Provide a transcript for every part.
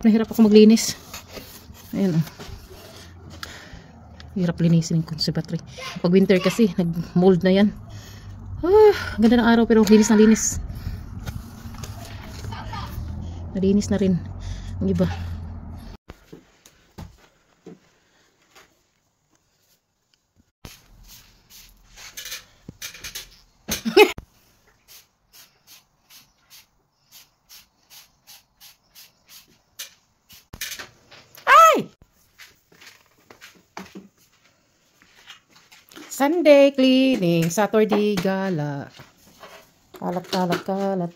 Nahirap ako maglinis. Ayan oh. Hirap linisin yung conservatory. Pag winter kasi, nag-mold na yan. Ganda ng araw pero linis na linis. Nalinis na rin ang iba. Sunday cleaning, Saturday gala. Kalat, kalat, kalat.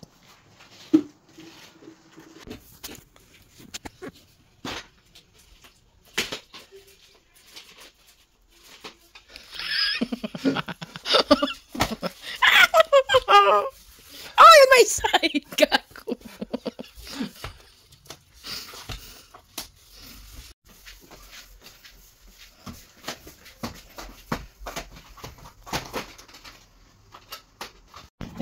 Oh, on my side, gago.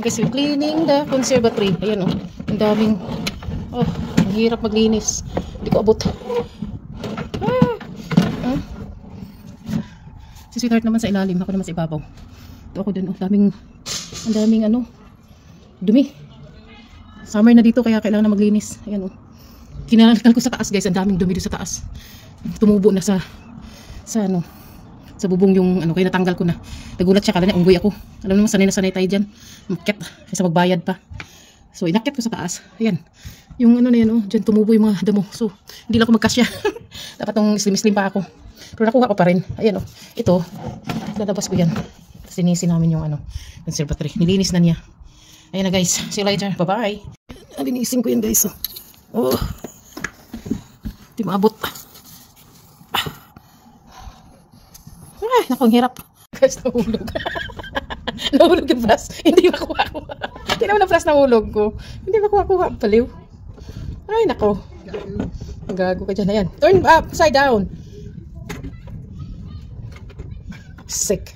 Kasi cleaning the conservatory. Ayan oh. Ang daming ang hirap maglinis. Hindi ko abot. Si sweetheart naman sa ilalim, ako naman sa ibabaw. Ito ako dun oh. Ang daming dumi. Summer na dito kaya kailangan na maglinis. Ayan oh. Kinalakal ko sa taas guys. Ang daming dumi doon sa taas. Tumubo na sa bubong yung kaya natanggal ko na. Nagulat siya, kala niya unggoy ako. Alam naman sanay na sanay tayo dyan. Makyat kaysa magbayad pa. So inakyat ko sa taas. Ayan. Yung na yan oh, dyan tumubo yung mga damo. So hindi lang ako magkasya. Dapat tong slim pa ako. Pero nakuha ko pa rin. Ayan oh. Ito, lalabas ko yan. Tapos linisin namin yung conservatory. Nilinis na niya. Ayan na guys. See you later. Bye bye. Linisin ko yan guys oh. Hindi maabot. Ay, naku, ang hirap. Guys, nahulog. Nahulog yung brush. Hindi makuha-kuha. Hindi naman na brush nahulog ko. Hindi makuha-kuha. Paliw. Ay, naku. Gago ka dyan. Ayan. Turn upside down. Sick.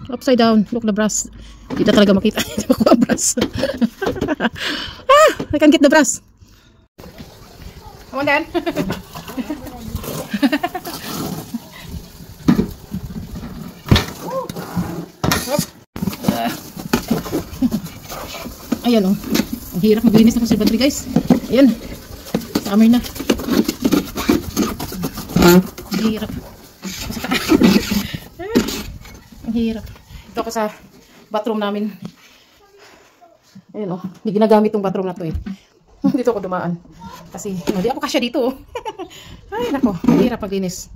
Upside down. Look the brush. Hindi na talaga makita. Hindi makuha brush. I can get the brush. Come on, Dan. Ayan oh. Ang hirap maglinis ng conservatory guys. Ayan. Summer na. Ang hirap. Ang hirap. Ito ako sa bathroom namin. Ayan oh. Hindi ginagamit tong bathroom na to eh. Dito ako dumaan. Kasi hindi ako kasya dito. Ay nako, hirap maglinis.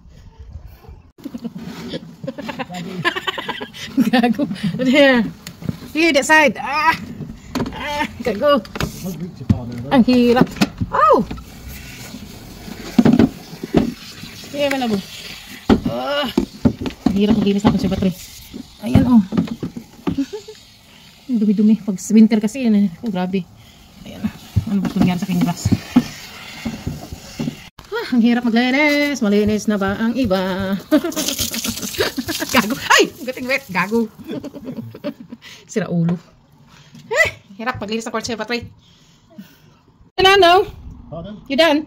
Gago. Here. Here that side. Gago. Ang hirap. Oh. Here malabo. Ang hirap maglinis ng conservatory. Ayan oh. Ang dumi-dumi pag winter kasi yan. Oh, grabe. Ayan. Ano ba nangyari sa aking glass? Ang hirap maglinis. Malinis na ba ang iba? Gago. Ay! Gating wet. Gago. Sira ulo. Hirap maglinis ng conservatory. Ano no? You done?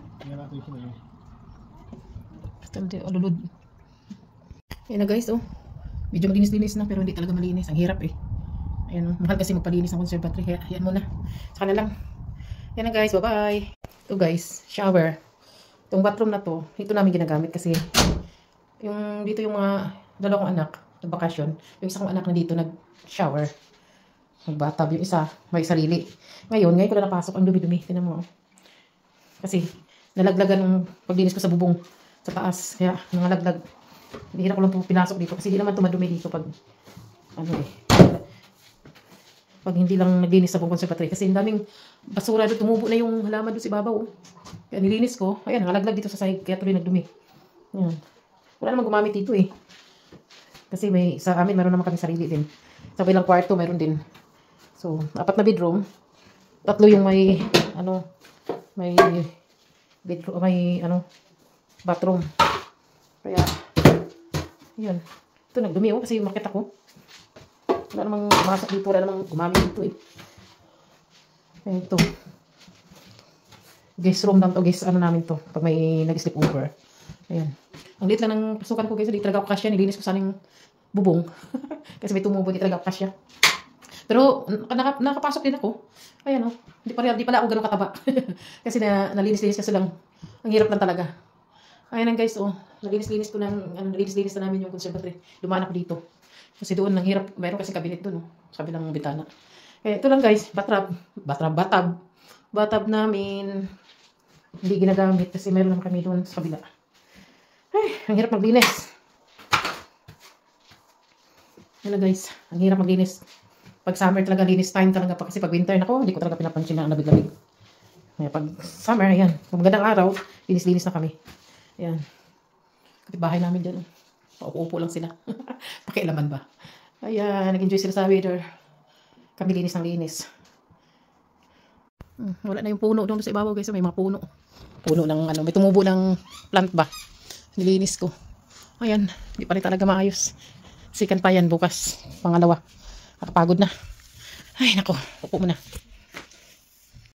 Alulod. Ayan na guys oh. Medyo malinis-linis na pero hindi talaga malinis. Ang hirap eh. Ayan, mahal kasi magpalinis ng conservatory. Kaya ayan muna. Saka na lang. Yan na guys, bye-bye. Ito guys, shower. Itong bathroom na to, ito namin ginagamit kasi dito yung mga dalawa kong anak, nagbakasyon. Yung isa kong anak na dito nag-shower. Nagbatab. Yung isa, may sarili. Ngayon ko na napasok, ang dumi-dumi. Tinan mo. Kasi, nalaglagan ng paglinis ko sa bubong sa taas. Kaya, nangalaglag. Hindi ko lang po pinasok dito kasi hindi naman tumadumi dito pag pag hindi lang naglinis sa buong conservatory. Kasi ang daming basura doon. Tumubo na yung halaman doon sa ibabaw. Kaya nilinis ko. Ayan, nakalaglag dito sa sahig. Kaya tuloy nagdumi. Ayan. Wala namang gumamit dito eh. Kasi sa amin, meron naman kami sarili din. Sa ilang kwarto, meron din. So, 4 na bedroom. 3 yung may bedroom, bathroom. Kaya, yun. Ito, nagdumi oh. Kasi makita ko. Wala namang masok dito, wala namang gumamit dito eh. Ito. Guest room lang to, guest ano namin to. Pag may nag-sleep over. Ayan. Ang liit lang ng pasukan ko guys. Hindi talaga ako kasya. Nilinis ko sana yung bubong. Kasi may tumubo. Hindi talaga ako kasya. Pero nakapasok din ako. Ayan o. Hindi pala ako ganun kataba. Kasi nalinis-linis kasi lang. Ang hirap lang talaga. Ayan lang guys. Nalinis-linis ko nalinis-linis na namin yung conservatory. Dumaan ako dito. Kasi doon ang hirap. Mayroon kasi cabinet doon. Sa kabilang bitana. Eh, ito lang guys. Batab namin. Hindi ginagamit kasi meron naman kami doon sa kabila. Ay, ang hirap maglinis. Yan guys. Ang hirap maglinis. Pag summer talaga, linis time talaga pa. Kasi pag winter, nako, hindi ko talaga pinapansin na labig-labig. Pag summer, ayan. Pag magandang araw, linis-linis na kami. Ayan. Kapit bahay namin dyan. Paupo-upo lang sila. Pakialaman ba? Ayan, nag-enjoy sila sa weather. Kami linis ng linis. Wala na yung puno doon sa ibabaw guys. May mga puno. Puno ng may tumubo ng plant ba. Nilinis ko. Ayan, hindi pa rin talaga maayos. Sikan pa yan bukas. Pangalawa. Nakapagod na. Ay, nako. Upo muna.